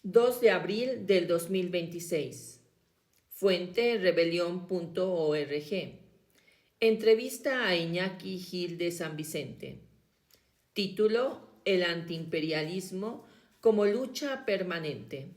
2 de abril del 2026. Fuente rebelión.org. Entrevista a Iñaki Gil de San Vicente. Título: El antiimperialismo como lucha permanente.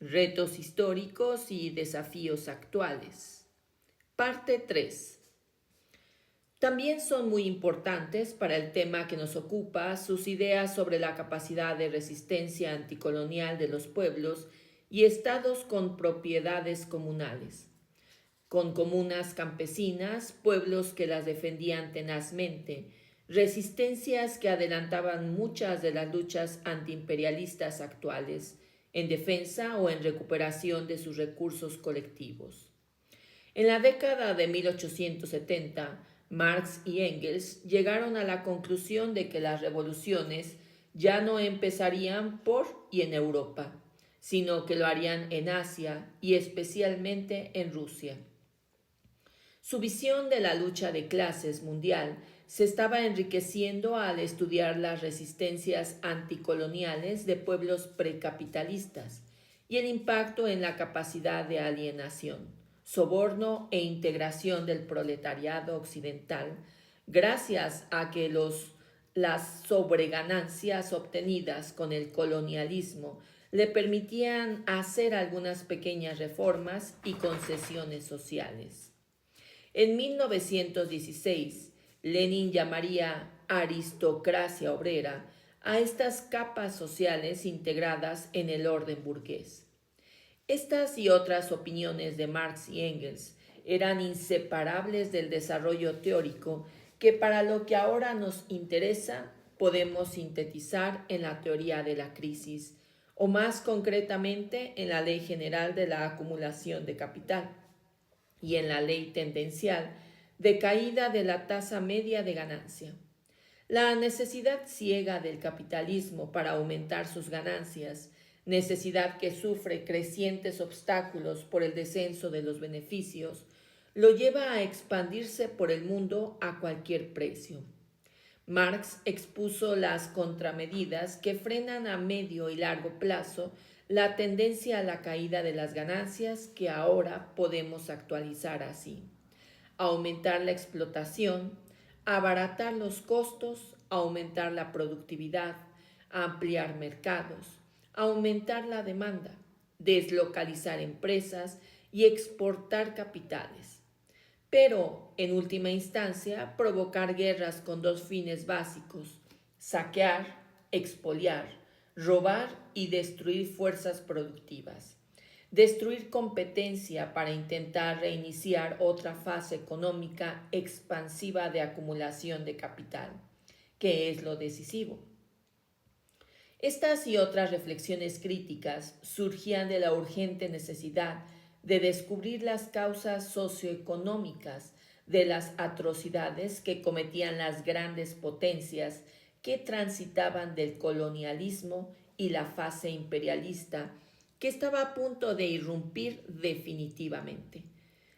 Retos históricos y desafíos actuales. Parte 3. También son muy importantes para el tema que nos ocupa sus ideas sobre la capacidad de resistencia anticolonial de los pueblos y estados con propiedades comunales, con comunas campesinas, pueblos que las defendían tenazmente, resistencias que adelantaban muchas de las luchas antiimperialistas actuales, en defensa o en recuperación de sus recursos colectivos. En la década de 1870, Marx y Engels llegaron a la conclusión de que las revoluciones ya no empezarían por y en Europa, sino que lo harían en Asia y especialmente en Rusia. Su visión de la lucha de clases mundial se estaba enriqueciendo al estudiar las resistencias anticoloniales de pueblos precapitalistas y el impacto en la capacidad de alienación, soborno e integración del proletariado occidental, gracias a que las sobreganancias obtenidas con el colonialismo le permitían hacer algunas pequeñas reformas y concesiones sociales. En 1916, Lenin llamaría aristocracia obrera a estas capas sociales integradas en el orden burgués. Estas y otras opiniones de Marx y Engels eran inseparables del desarrollo teórico que para lo que ahora nos interesa podemos sintetizar en la teoría de la crisis, o más concretamente en la Ley General de la Acumulación de Capital y en la ley tendencial de caída de la tasa media de ganancia. La necesidad ciega del capitalismo para aumentar sus ganancias, necesidad que sufre crecientes obstáculos por el descenso de los beneficios, lo lleva a expandirse por el mundo a cualquier precio. Marx expuso las contramedidas que frenan a medio y largo plazo la tendencia a la caída de las ganancias que ahora podemos actualizar así: aumentar la explotación, abaratar los costos, aumentar la productividad, ampliar mercados, aumentar la demanda, deslocalizar empresas y exportar capitales. Pero, en última instancia, provocar guerras con dos fines básicos: saquear, expoliar, robar y destruir fuerzas productivas. Destruir competencia para intentar reiniciar otra fase económica expansiva de acumulación de capital, que es lo decisivo. Estas y otras reflexiones críticas surgían de la urgente necesidad de descubrir las causas socioeconómicas de las atrocidades que cometían las grandes potencias que transitaban del colonialismo y la fase imperialista que estaba a punto de irrumpir definitivamente.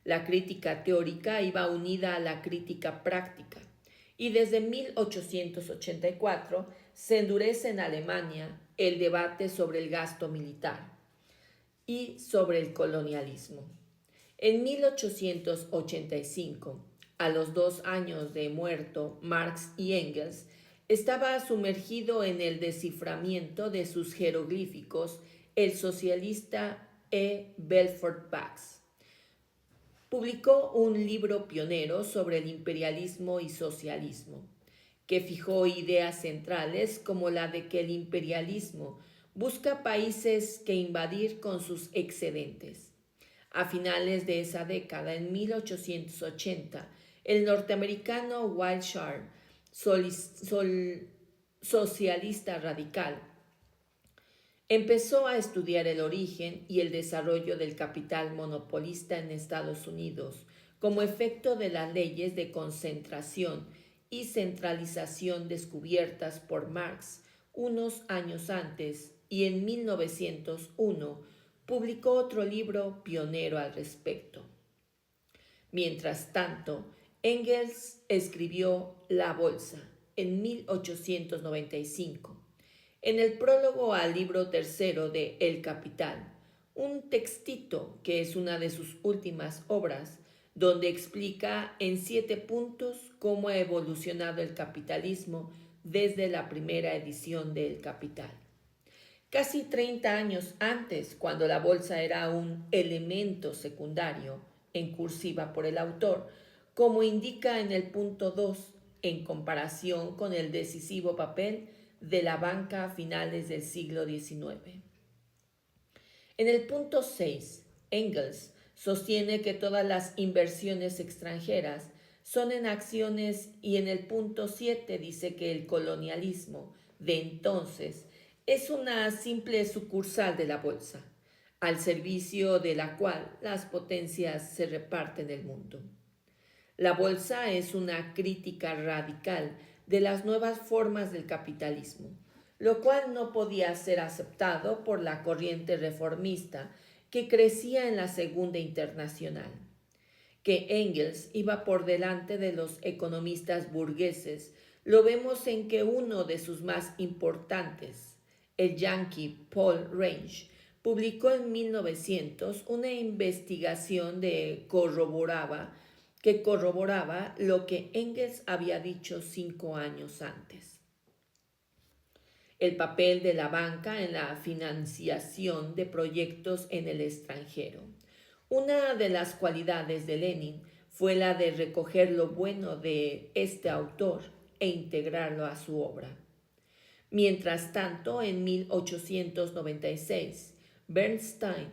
La crítica teórica iba unida a la crítica práctica, y desde 1884 se endurece en Alemania el debate sobre el gasto militar y sobre el colonialismo. En 1885, a los 2 años de muerto Marx y Engels, estaba sumergido en el desciframiento de sus jeroglíficos el socialista E. Belfort Bax. Publicó un libro pionero sobre el imperialismo y socialismo, que fijó ideas centrales como la de que el imperialismo busca países que invadir con sus excedentes. A finales de esa década, en 1880, el norteamericano Wilshire, socialista radical, empezó a estudiar el origen y el desarrollo del capital monopolista en Estados Unidos como efecto de las leyes de concentración y centralización descubiertas por Marx unos años antes, y en 1901 publicó otro libro pionero al respecto. Mientras tanto, Engels escribió La Bolsa en 1895. En el prólogo al libro tercero de El Capital, un textito que es una de sus últimas obras, donde explica en 7 puntos cómo ha evolucionado el capitalismo desde la primera edición de El Capital. Casi 30 años antes, cuando la bolsa era un elemento secundario, en cursiva por el autor, como indica en el punto 2, en comparación con el decisivo papel de la banca a finales del siglo XIX. En el punto 6, Engels sostiene que todas las inversiones extranjeras son en acciones y en el punto 7 dice que el colonialismo de entonces es una simple sucursal de la bolsa, al servicio de la cual las potencias se reparten el mundo. La bolsa es una crítica radical de las nuevas formas del capitalismo, lo cual no podía ser aceptado por la corriente reformista que crecía en la Segunda Internacional. Que Engels iba por delante de los economistas burgueses lo vemos en que uno de sus más importantes, el yanqui Paul Range, publicó en 1900 una investigación que corroboraba lo que Engels había dicho 5 años antes. El papel de la banca en la financiación de proyectos en el extranjero. Una de las cualidades de Lenin fue la de recoger lo bueno de este autor e integrarlo a su obra. Mientras tanto, en 1896, Bernstein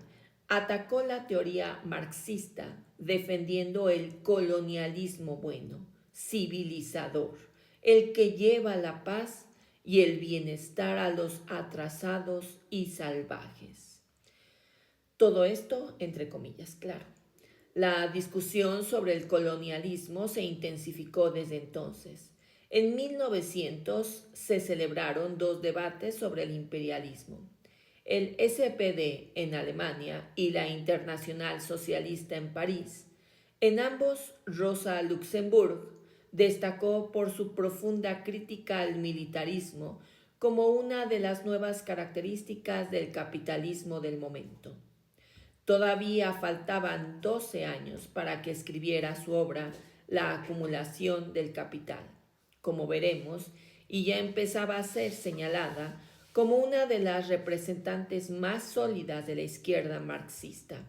atacó la teoría marxista defendiendo el colonialismo bueno, civilizador, el que lleva la paz y el bienestar a los atrasados y salvajes. Todo esto entre comillas, claro. La discusión sobre el colonialismo se intensificó desde entonces. En 1900 se celebraron 2 debates sobre el imperialismo. El SPD en Alemania y la Internacional Socialista en París. En ambos, Rosa Luxemburg destacó por su profunda crítica al militarismo como una de las nuevas características del capitalismo del momento. Todavía faltaban 12 años para que escribiera su obra La acumulación del capital, como veremos, y ya empezaba a ser señalada como una de las representantes más sólidas de la izquierda marxista.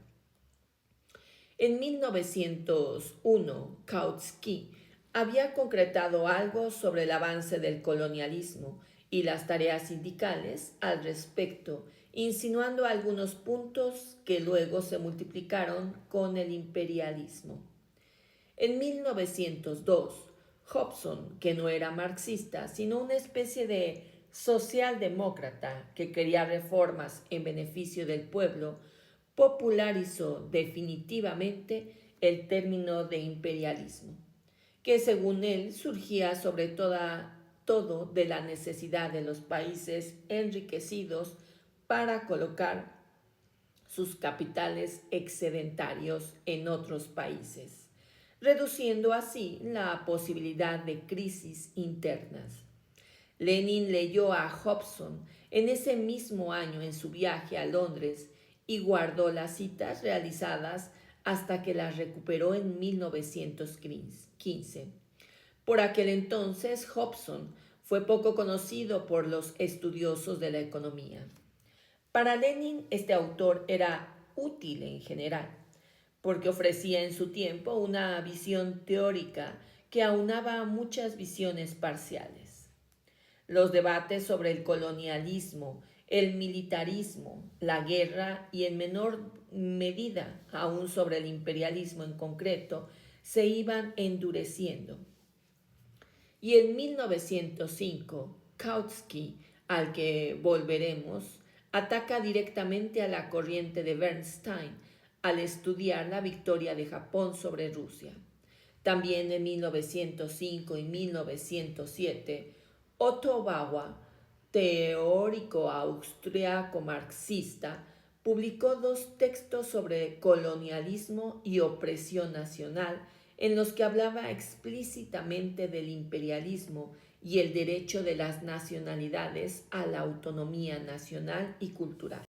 En 1901, Kautsky había concretado algo sobre el avance del colonialismo y las tareas sindicales al respecto, insinuando algunos puntos que luego se multiplicaron con el imperialismo. En 1902, Hobson, que no era marxista, sino una especie de socialdemócrata que quería reformas en beneficio del pueblo, popularizó definitivamente el término de imperialismo, que según él surgía sobre todo de la necesidad de los países enriquecidos para colocar sus capitales excedentarios en otros países, reduciendo así la posibilidad de crisis internas. Lenin leyó a Hobson en ese mismo año en su viaje a Londres y guardó las citas realizadas hasta que las recuperó en 1915. Por aquel entonces, Hobson fue poco conocido por los estudiosos de la economía. Para Lenin, este autor era útil en general, porque ofrecía en su tiempo una visión teórica que aunaba muchas visiones parciales. Los debates sobre el colonialismo, el militarismo, la guerra y en menor medida aún sobre el imperialismo en concreto se iban endureciendo. Y en 1905, Kautsky, al que volveremos, ataca directamente a la corriente de Bernstein al estudiar la victoria de Japón sobre Rusia. También en 1905 y 1907, Otto Bauer, teórico austriaco marxista, publicó 2 textos sobre colonialismo y opresión nacional en los que hablaba explícitamente del imperialismo y el derecho de las nacionalidades a la autonomía nacional y cultural.